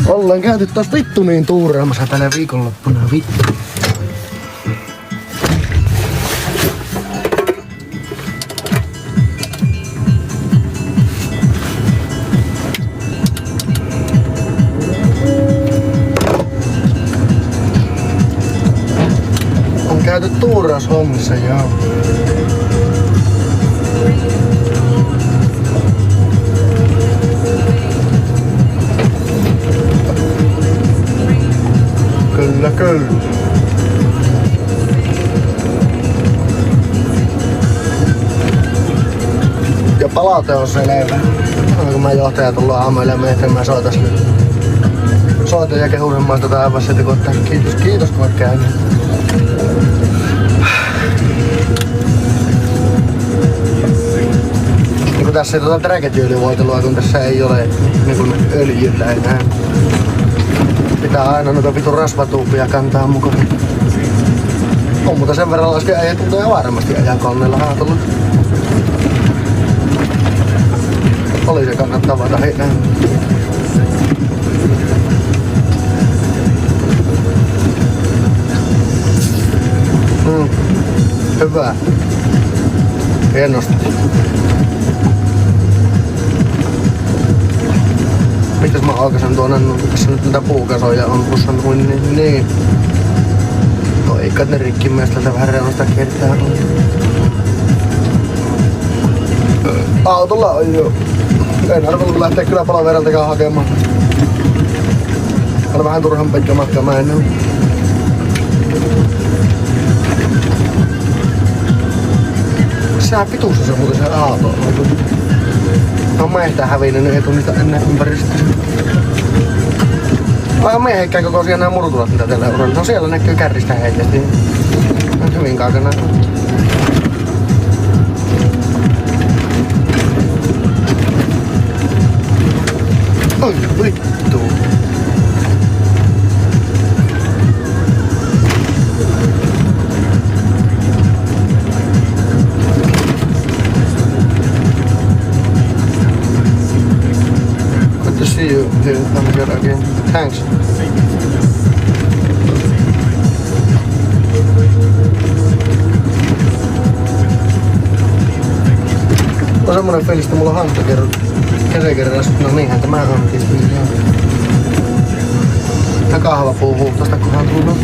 Ollaan käyty taas vittu niin tuuraamassa tänä viikonloppuna vittu. On käyty tuuraushommissa, joo. Kyllä, kyllä. Ja palaute on selvä. Kun mä johtaja tullaan aamuille, että mä soitas nyt. Soitan ja kehunen maista taivas, että kiitos kun oot käynyt. Niin tässä ei träketyylivoitelua, kun tässä ei ole niin öljyllä enää. Pitää aina noita vitun rasvatuupia kantaa mukaan. On mutta sen verran laskee äijä tunteja varmasti ajaa koneella haatolla. Oli se kannattaa vata heitä. Hyvä. Hienosti. Mitäs mä aukasen tuonne, tässä nyt näitä puukasoja on tuossa niin. No eikä ne rikki myös tältä vähän reunasta kertaa. Autolla on jo. En arvellut lähteä kyllä palavereltäkään hakemaan. On vähän turhan pitkä matka, mä en oo. Sehän pituus se muuten se aato. No meiltä hävinnyt, niin ei tuu niistä enää ympäristöä. Aivan meihenkään kokoisia nää murtulat mitä teillä on. No siellä näkyy kärristä heitesti. On hyvin kaukana. Oi vittu. Good to see you here again. Thanks. On semmonen fiilis, että mulla on kesäkerras. No niinhän tämä on tietysti. Ja kahvapuu huuhtosta kunhan tullut.